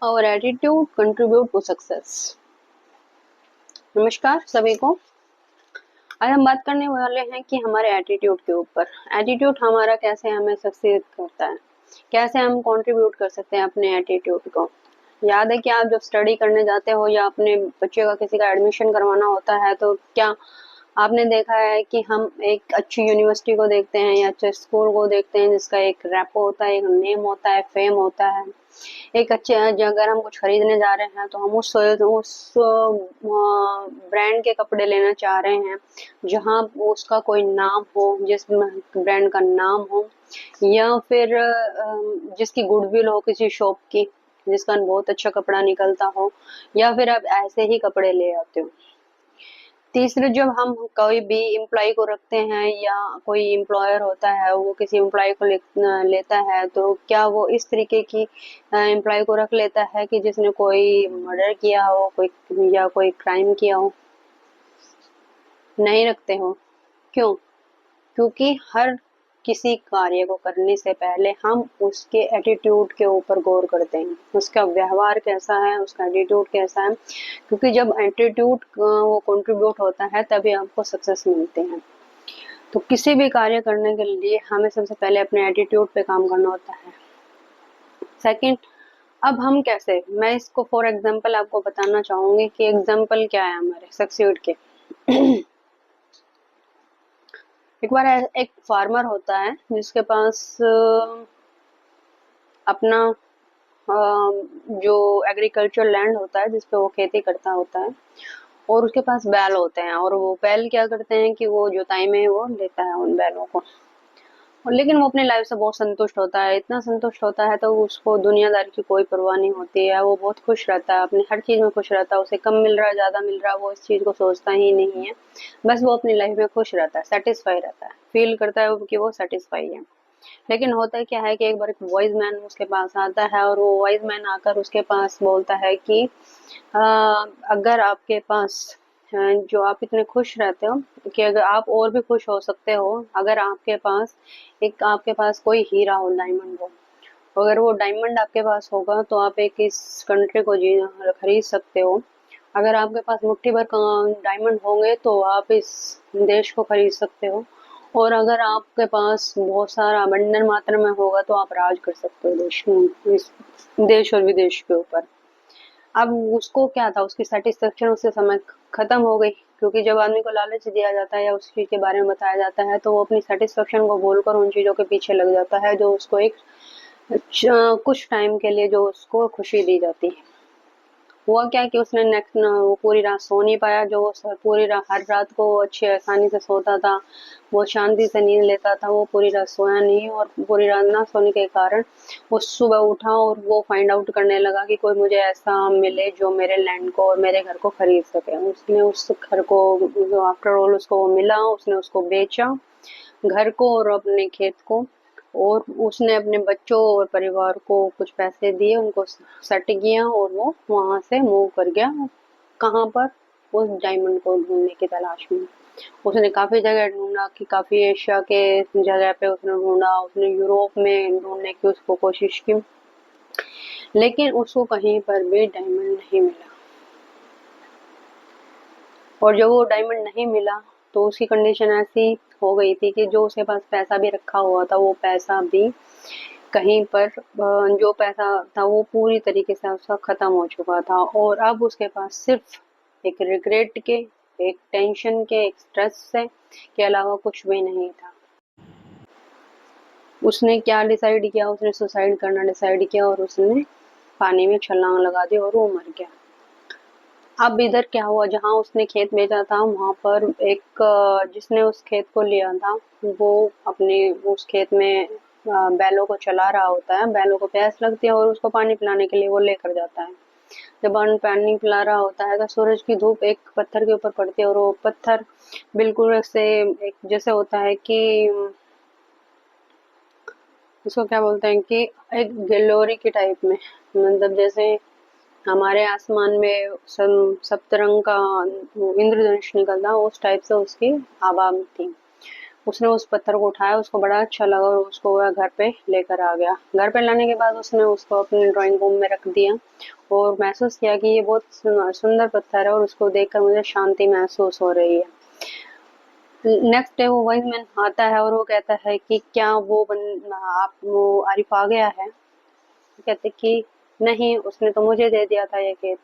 और attitude contribute to success. नमस्कार सभी को। आज हम बात करने वाले हैं कि हमारे एटीट्यूड के ऊपर। एटीट्यूड हमारा कैसे हमें सक्सेस करता है, कैसे हम कंट्रीब्यूट कर सकते हैं अपने एटीट्यूड को। याद है कि आप जब स्टडी करने जाते हो या अपने बच्चे का किसी का एडमिशन करवाना होता है तो क्या आपने देखा है कि हम एक अच्छी यूनिवर्सिटी को देखते हैं या अच्छे स्कूल को देखते हैं जिसका एक रेपो होता है, एक नेम होता है, फेम होता है। एक अच्छे अगर हम कुछ खरीदने जा रहे हैं तो हम उस ब्रांड के कपड़े लेना चाह रहे हैं जहां उसका कोई नाम हो, जिस ब्रांड का नाम हो, या फिर जिसकी गुडविल हो किसी शॉप की, जिसका बहुत अच्छा कपड़ा निकलता हो, या फिर आप ऐसे ही कपड़े ले आते हो। तीसरे, जब हम कोई भी एम्प्लॉय को रखते हैं या कोई एम्प्लॉयर होता है वो किसी एम्प्लॉय को लेता है तो क्या वो इस तरीके की एम्प्लॉय को रख लेता है कि जिसने कोई मर्डर किया हो, कोई या कोई क्राइम किया हो? नहीं रखते हो। क्यों? क्योंकि हर किसी कार्य को करने से पहले हम उसके एटीट्यूड के ऊपर गौर करते हैं, उसका व्यवहार कैसा है, उसका एटीट्यूड कैसा है। क्योंकि जब एटीट्यूड वो कंट्रीब्यूट होता है तभी आपको सक्सेस मिलते हैं। तो किसी भी कार्य करने के लिए हमें सबसे पहले अपने एटीट्यूड पे काम करना होता है। सेकंड, अब हम कैसे, मैं इसको फॉर एग्जांपल आपको बताना चाहूंगी कि एग्जांपल क्या है हमारे सक्सीड के। एक बार एक फार्मर होता है जिसके पास अपना जो एग्रीकल्चर लैंड होता है जिसपे वो खेती करता होता है, और उसके पास बैल होते हैं, और वो बैल क्या करते हैं कि वो जुताई में वो लेता है उन बैलों को। और लेकिन वो अपनी लाइफ से बहुत संतुष्ट होता है, इतना संतुष्ट होता है तो उसको दुनियादारी की कोई परवाह नहीं होती है। वो बहुत खुश रहता है, अपनी हर चीज में खुश रहता है। उसे कम मिल रहा है, ज्यादा मिल रहा है, वो इस चीज को सोचता ही नहीं है। बस वो अपनी लाइफ में खुश रहता है, सेटिस्फाई रहता है, फील करता है कि वो सेटिस्फाई है। लेकिन होता क्या है कि एक बार एक वाइज मैन उसके पास आता है, और वो वाइज मैन आकर उसके पास बोलता है कि अगर आपके पास जो आप इतने खुश रहते हो कि अगर आप और भी खुश हो सकते हो, अगर आपके पास कोई हीरा हो, डायमंड हो, अगर वो डायमंड आपके पास होगा तो आप एक इस कंट्री को जी खरीद सकते हो। अगर आपके पास मुट्ठी भर डायमंड होंगे तो आप इस देश को खरीद सकते हो। और अगर आपके पास बहुत सारा अबंडन मात्रा में होगा तो आप राज कर सकते हो इस देश और विदेश के ऊपर। अब उसको क्या था, उसकी सेटिस्फेक्शन उससे समय खत्म हो गई। क्योंकि जब आदमी को लालच दिया जाता है या उस चीज के बारे में बताया जाता है तो वो अपनी सेटिस्फेक्शन को भूलकर उन चीजों के पीछे लग जाता है जो उसको एक कुछ टाइम के लिए जो उसको खुशी दी जाती है। हुआ क्या कि उसने नेक्स्ट वो पूरी रात सो नहीं पाया। जो वो पूरी रात हर रात को अच्छी आसानी से सोता था, वो शांति से नींद लेता था, वो पूरी रात सोया नहीं। और पूरी रात ना सोने के कारण वो सुबह उठा और वो फाइंड आउट करने लगा कि कोई मुझे ऐसा मिले जो मेरे लैंड को और मेरे घर को खरीद सके। उसने उस घर को, आफ्टर ऑल उसको वो मिला, उसने उसको बेचा, घर को और अपने खेत को। और उसने अपने बच्चों और परिवार को कुछ पैसे दिए, उनको सेट किया, और वो वहां से मूव कर गया। कहाँ पर? उस डायमंड को ढूंढने की तलाश में। उसने काफी जगह ढूंढा, कि काफी एशिया के जगह पे उसने ढूंढा, उसने यूरोप में ढूंढने की उसको कोशिश की, लेकिन उसको कहीं पर भी डायमंड नहीं मिला। और जब वो डायमंड नहीं मिला तो उसकी कंडीशन ऐसी हो गई थी कि जो उसके पास पैसा भी रखा हुआ था वो पैसा भी कहीं पर जो पैसा था वो पूरी तरीके से उसका खत्म हो चुका था। और अब उसके पास सिर्फ एक रिग्रेट के, एक टेंशन के, एक स्ट्रेस से के अलावा कुछ भी नहीं था। उसने क्या डिसाइड किया? उसने सुसाइड करना डिसाइड किया और उसने पानी में छलांग लगा दी और वो मर गया। अब इधर क्या हुआ, जहाँ उसने खेत बेचा था वहां पर एक जिसने उस खेत को लिया था वो अपने उस खेत में बैलों को चला रहा होता है। बैलों को प्यास लगती है और उसको पानी पिलाने के लिए वो लेकर जाता है। जब पानी पिला रहा होता है तो सूरज की धूप एक पत्थर के ऊपर पड़ती है, और वो पत्थर बिल्कुल ऐसे एक जैसे होता है कि उसको क्या बोलते हैं कि एक गिलोरी के टाइप में, मतलब जैसे हमारे आसमान में सप्तरंग का वो इंद्रधनुष निकलता, उस टाइप से उसकी आवाज थी। उसने उस पत्थर को उठाया, उसको बड़ा अच्छा लगा और उसको वह घर पे लेकर आ गया। घर पे लाने के बाद उसने उसको अपने ड्राइंग रूम में रख दिया और महसूस किया कि ये बहुत सुंदर पत्थर है और उसको देखकर मुझे शांति महसूस हो रही है। नेक्स्ट डे वो वाइज मैन आता है और वो कहता है कि क्या वो आरिफ आ गया है? कहते कि नहीं, उसने तो मुझे दे दिया था ये खेत।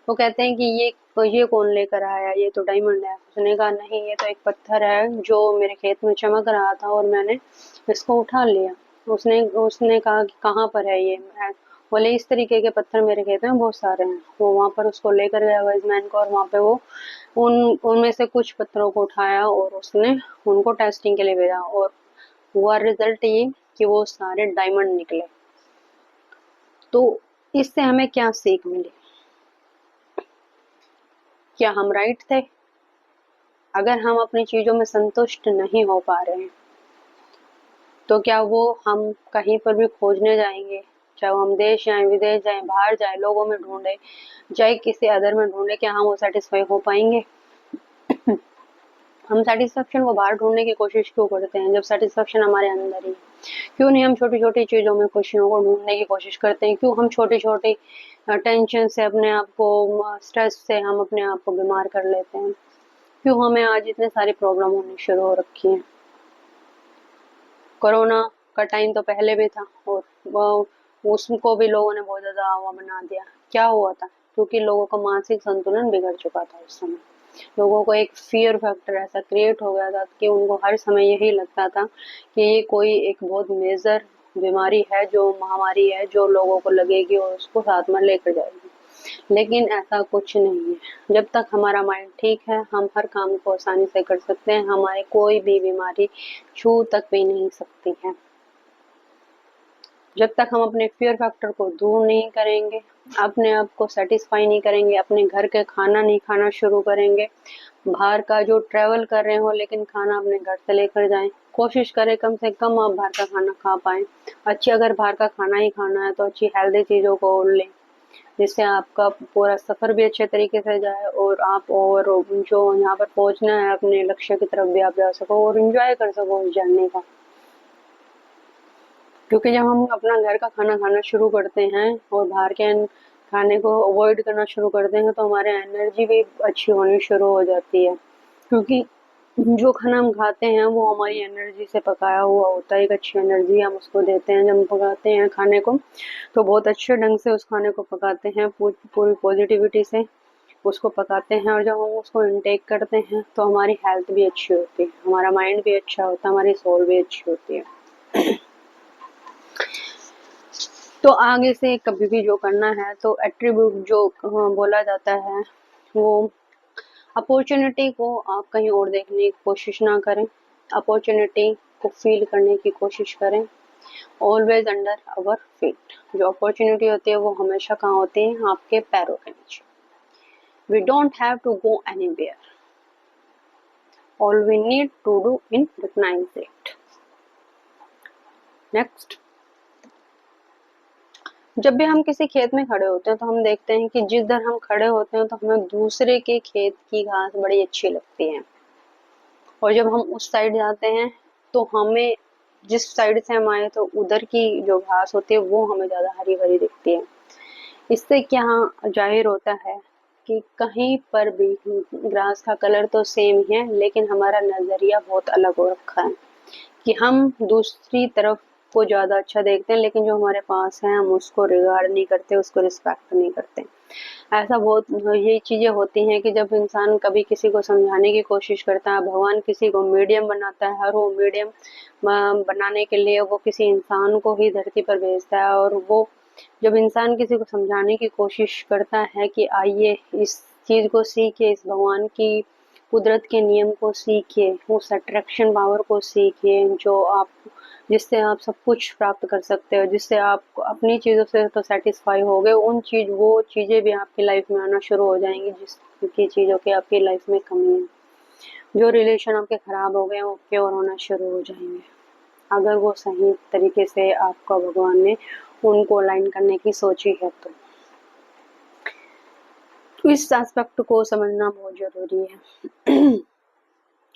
वो कहते हैं कि ये कौन लेकर आया, ये तो डायमंड है। उसने कहा नहीं, ये तो एक पत्थर है जो मेरे खेत में चमक रहा था और मैंने इसको उठा लिया। उसने उसने कहा कि कहाँ पर है ये? बोले इस तरीके के पत्थर मेरे खेत में बहुत सारे हैं। वो वहां पर उसको लेकर गया वाइज मैन को और वहां पे वो उनमें से कुछ पत्थरों को उठाया और उसने उनको टेस्टिंग के लिए भेजा और हुआ रिजल्ट ये कि वो सारे डायमंड निकले। तो इससे हमें क्या सीख मिली? क्या हम राइट थे? अगर हम अपनी चीजों में संतुष्ट नहीं हो पा रहे हैं तो क्या वो हम कहीं पर भी खोजने जाएंगे, चाहे वो हम देश जाएं, विदेश जाएं, बाहर जाएं, लोगों में ढूंढे, चाहे किसी अदर में ढूंढे, क्या हम वो सेटिस्फाई हो पाएंगे? हम सेटिस्फेक्शन को बाहर ढूंढने की कोशिश क्यों करते हैं जब सेटिस्फेक्शन हमारे अंदर ही है? क्यों नहीं हम छोटी छोटी चीजों में खुशियों को ढूंढने की कोशिश करते हैं? क्यों हम छोटी छोटी टेंशन से अपने आप को, स्ट्रेस से हम अपने आप को बीमार कर लेते हैं? क्यों हमें आज इतने सारी प्रॉब्लम होनी शुरू हो रखी है? कोरोना का टाइम तो पहले भी था और उसको भी लोगों ने बहुत ज्यादा हवा बना दिया। क्या हुआ था? क्योंकि लोगों का मानसिक संतुलन बिगड़ चुका था उस समय। लोगों को एक फियर फैक्टर ऐसा क्रिएट हो गया था कि उनको हर समय यही लगता था कि ये कोई एक बहुत मेजर बीमारी है, जो महामारी है, जो लोगों को लगेगी और उसको साथ में लेकर जाएगी। लेकिन ऐसा कुछ नहीं है। जब तक हमारा माइंड ठीक है, हम हर काम को आसानी से कर सकते हैं। हमारे कोई भी बीमारी छू तक भी नहीं सकती है। जब तक हम अपने फियर फैक्टर को दूर नहीं करेंगे, अपने आप को सेटिस्फाई नहीं करेंगे, अपने घर के खाना नहीं खाना शुरू करेंगे, बाहर का जो ट्रेवल कर रहे हो लेकिन खाना अपने घर से लेकर जाएं, कोशिश करें कम से कम आप बाहर का खाना खा पाएं। अच्छी, अगर बाहर का खाना ही खाना है तो अच्छी हेल्दी चीजों को लें, जिससे आपका पूरा सफर भी अच्छे तरीके से जाए और आप और जो यहाँ पर पहुंचना है अपने लक्ष्य की तरफ भी आप जा सको और एंजॉय कर सको उस जर्नी का। क्योंकि जब हम अपना घर का खाना खाना शुरू करते हैं और बाहर के खाने को अवॉइड करना शुरू करते हैं तो हमारे एनर्जी भी अच्छी होनी शुरू हो जाती है। क्योंकि जो खाना हम खाते हैं वो हमारी एनर्जी से पकाया हुआ होता है, एक अच्छी एनर्जी हम उसको देते हैं। जब हम पकाते हैं खाने को तो बहुत अच्छे ढंग से उस खाने को पकाते हैं, पूरी पॉजिटिविटी से उसको पकाते हैं और जब हम उसको इनटेक करते हैं तो हमारी हेल्थ भी अच्छी होती है, हमारा माइंड भी अच्छा होता है, हमारी सोल भी अच्छी होती है। तो आगे से कभी भी जो करना है तो एट्रीब्यूट जो बोला जाता है वो अपॉर्चुनिटी को आप कहीं और देखने की कोशिश ना करें, अपॉर्चुनिटी को फील करने की कोशिश करें। ऑलवेज अंडर अवर फीट। जो अपॉर्चुनिटी होती है वो हमेशा कहाँ होती है? आपके पैरों के नीचे। We don't have to go anywhere, all we need to do in recognize it. Next, जब भी हम किसी खेत में खड़े होते हैं तो हम देखते हैं कि जिधर हम खड़े होते हैं तो हमें दूसरे के खेत की घास बड़ी अच्छी लगती है और जब हम उस साइड जाते हैं तो हमें जिस साइड से हम आए तो उधर की जो घास होती है वो हमें ज्यादा हरी भरी दिखती है। इससे क्या जाहिर होता है कि कहीं पर भी ग्रास का कलर तो सेम ही है लेकिन हमारा नजरिया बहुत अलग हो रखा है कि हम दूसरी तरफ को ज्यादा अच्छा देखते हैं लेकिन जो हमारे पास है हम उसको रिगार्ड नहीं करते, उसको रिस्पेक्ट नहीं करते। ऐसा बहुत ये चीजें होती हैं कि जब इंसान कभी किसी को समझाने की कोशिश करता है, भगवान किसी को मीडियम बनाता है और वो मीडियम बनाने के लिए वो किसी इंसान को ही धरती पर भेजता है और वो जब इंसान किसी को समझाने की कोशिश करता है कि आइए इस चीज को सीखिए, इस भगवान की कुदरत के नियम को सीखिए, उस अट्रैक्शन पावर को सीखिए जो आप जिससे आप सब कुछ प्राप्त कर सकते हो, जिससे आप अपनी चीजों से तो सेटिस्फाई हो गए, वो चीजें भी आपकी लाइफ में आना शुरू हो जाएंगी जिसकी चीजों की आपकी लाइफ में कमी है। जो रिलेशन आपके खराब हो गए वो प्योर होना शुरू हो जाएंगे अगर वो सही तरीके से आपका भगवान ने उनको अलाइन करने की सोची है तो इस एस्पेक्ट को समझना बहुत जरूरी है।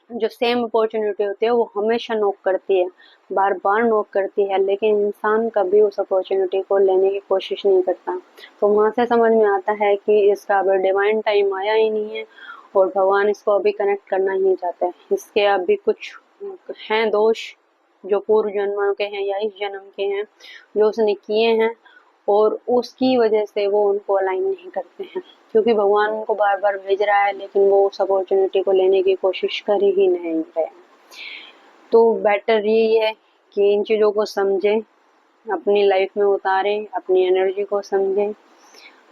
जो सेम अपॉर्चुनिटी होती है वो हमेशा नॉक करती है, बार बार नॉक करती है, लेकिन इंसान कभी उस अपॉर्चुनिटी को लेने की कोशिश नहीं करता। तो वहाँ से समझ में आता है कि इसका अभी डिवाइन टाइम आया ही नहीं है और भगवान इसको अभी कनेक्ट करना ही नहीं चाहते हैं। इसके अभी कुछ हैं दोष जो पूर्व जन्मों के हैं या इस जन्म के हैं, जो उसने किए हैं, और उसकी वजह से वो उनको अलाइन नहीं करते हैं, क्योंकि भगवान उनको बार बार भेज रहा है लेकिन वो उस अपॉर्चुनिटी को लेने की कोशिश कर ही नहीं रहे। तो बेटर यही है कि इन चीज़ों को समझें, अपनी लाइफ में उतारें, अपनी एनर्जी को समझें,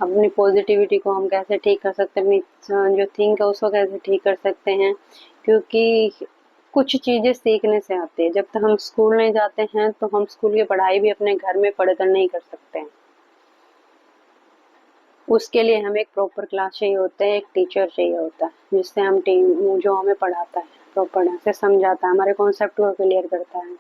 अपनी पॉजिटिविटी को हम कैसे ठीक कर सकते हैं, अपनी जो थिंक है उसको कैसे ठीक कर सकते हैं, क्योंकि कुछ चीज़ें सीखने से आती है। जब तक हम स्कूल नहीं जाते हैं तो हम स्कूल की पढ़ाई भी अपने घर में पढ़कर नहीं कर सकते हैं। उसके लिए हमें एक प्रॉपर क्लास चाहिए होता है, एक टीचर चाहिए होता है, जिससे हम टीम जो हमें पढ़ाता है प्रॉपर ढंग से समझाता है, हमारे कॉन्सेप्ट को क्लियर करता है।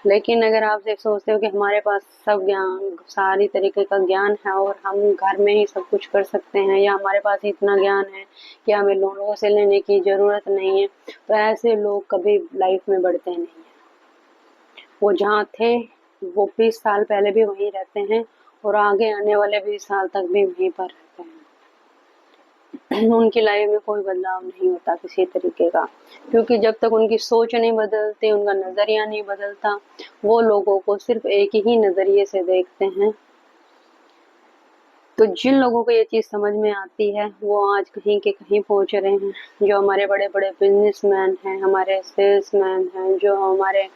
लेकिन अगर आप सिर्फ सोचते हो कि हमारे पास सब ज्ञान, सारी तरीके का ज्ञान है और हम घर में ही सब कुछ कर सकते हैं, या हमारे पास इतना ज्ञान है कि हमें लोगों से लेने की ज़रूरत नहीं है, तो ऐसे लोग कभी लाइफ में बढ़ते नहीं हैं। वो जहाँ थे वो 20 साल पहले भी वहीं रहते हैं और आगे आने वाले 20 साल तक भी वहीं पर रहते हैं। उनकी लाइफ में कोई बदलाव नहीं होता किसी तरीके का, क्योंकि जब तक उनकी सोच नहीं बदलती, उनका नज़रिया नहीं बदलता, वो लोगों को सिर्फ एक ही नज़रिए से देखते हैं। तो जिन लोगों को ये चीज़ समझ में आती है वो आज कहीं के कहीं पहुंच रहे हैं। जो हमारे बड़े बड़े बिजनेसमैन हैं, हमारे सेल्समैन हैं, जो हमारे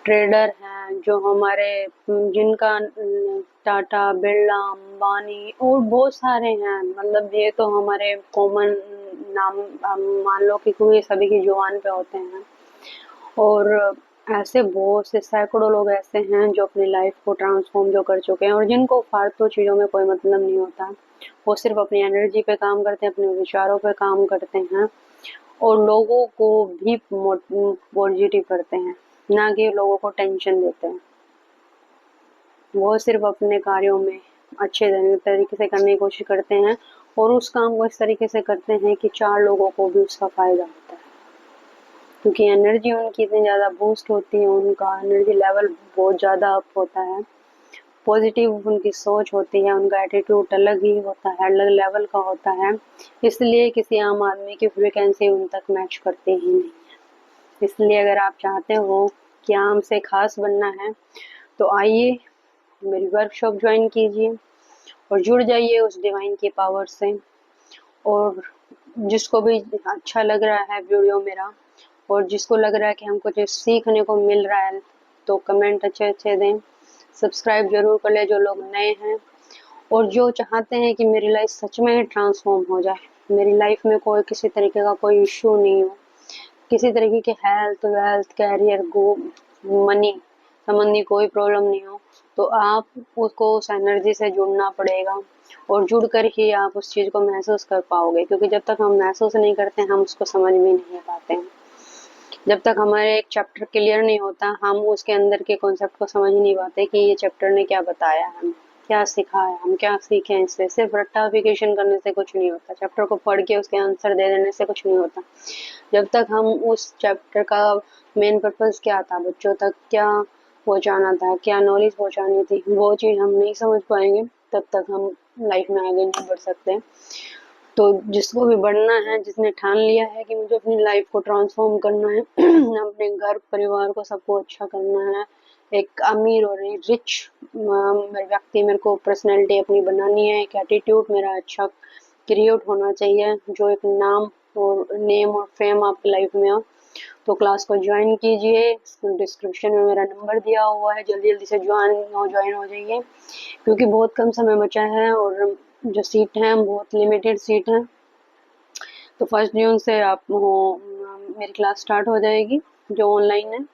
ट्रेडर हैं, जो हमारे जिनका टाटा, बिरला, अंबानी और बहुत सारे हैं, मतलब ये तो हमारे कॉमन नाम मान लो कि कोई सभी की जुबान पे होते हैं। और ऐसे बहुत से सैकड़ों लोग ऐसे हैं जो अपनी लाइफ को ट्रांसफॉर्म जो कर चुके हैं और जिनको फालतू चीज़ों में कोई मतलब नहीं होता। वो सिर्फ अपनी एनर्जी पे काम करते हैं, अपने विचारों पे काम करते हैं और लोगों को भी पॉजिटिव करते हैं, ना कि लोगों को टेंशन देते हैं। वो सिर्फ अपने कार्यों में अच्छे तरीके से करने की कोशिश करते हैं और उस काम को इस तरीके से करते हैं कि 4 लोगों को भी उसका फ़ायदा होता है, क्योंकि एनर्जी उनकी इतनी ज़्यादा बूस्ट होती है, उनका एनर्जी लेवल बहुत ज़्यादा अप होता है, पॉजिटिव उनकी सोच होती है, उनका एटीट्यूड अलग ही होता है, अलग लेवल का होता है, इसलिए किसी आम आदमी की फ्रिक्वेंसी उन तक मैच करती ही नहीं है। इसलिए अगर आप चाहते हो कि आम से खास बनना है तो आइए मेरी वर्कशॉप ज्वाइन कीजिए और जुड़ जाइए उस डिवाइन की पावर से। और जिसको भी अच्छा लग रहा है वीडियो मेरा और जिसको लग रहा है कि हमको कुछ सीखने को मिल रहा है तो कमेंट अच्छे अच्छे दें, सब्सक्राइब जरूर कर ले जो लोग नए हैं, और जो चाहते हैं कि मेरी लाइफ सच में ही ट्रांसफॉर्म हो जाए, मेरी लाइफ में कोई किसी तरीके का कोई इश्यू नहीं हो, किसी तरीके के हेल्थ वेल्थ कैरियर गो मनी संबंधी कोई प्रॉब्लम नहीं हो, तो आप उसको उस एनर्जी से जुड़ना पड़ेगा और जुड़ कर ही आप उस चीज़ को महसूस कर पाओगे, क्योंकि जब तक हम महसूस नहीं करते हम उसको समझ भी नहीं पाते हैं। जब तक हमारे एक चैप्टर क्लियर नहीं होता हम उसके अंदर के कॉन्सेप्ट को समझ ही नहीं पाते कि ये चैप्टर ने क्या बताया, हम क्या सिखाया, हम क्या सीखे इससे। सिर्फ रट्टाफिकेशन करने से कुछ नहीं होता, चैप्टर को पढ़ के उसके आंसर दे देने से कुछ नहीं होता। जब तक हम उस चैप्टर का मेन पर्पस क्या था, बच्चों तक क्या पहुंचाना था, क्या नॉलेज पहुंचानी थी, वो चीज़ हम नहीं समझ पाएंगे तब तक हम लाइफ में आगे नहीं बढ़ सकते। तो जिसको भी बढ़ना है, जिसने ठान लिया है कि मुझे अपनी लाइफ को ट्रांसफॉर्म करना है अपने घर परिवार को सबको अच्छा करना है, एक अमीर और रिच व्यक्ति मेरे को पर्सनैलिटी अपनी बनानी है, एक एटीट्यूड मेरा अच्छा क्रिएट होना चाहिए, जो एक नाम और नेम और फेम आपकी लाइफ में हो, तो क्लास को ज्वाइन कीजिए। डिस्क्रिप्शन में मेरा नंबर दिया हुआ है, जल्दी जल्दी से ज्वाइन हो जाइए, क्योंकि बहुत कम समय बचा है और जो सीट हैं बहुत लिमिटेड सीट हैं। तो 1 जून से आप मेरी क्लास स्टार्ट हो जाएगी जो ऑनलाइन है,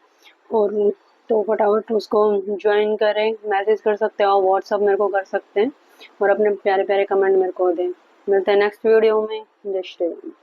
और तो फटाफट उसको ज्वाइन करें। मैसेज कर सकते हो, व्हाट्सअप मेरे को कर सकते हैं और अपने प्यारे प्यारे कमेंट मेरे को दें। मिलते हैं नेक्स्ट वीडियो में। जय श्री राम।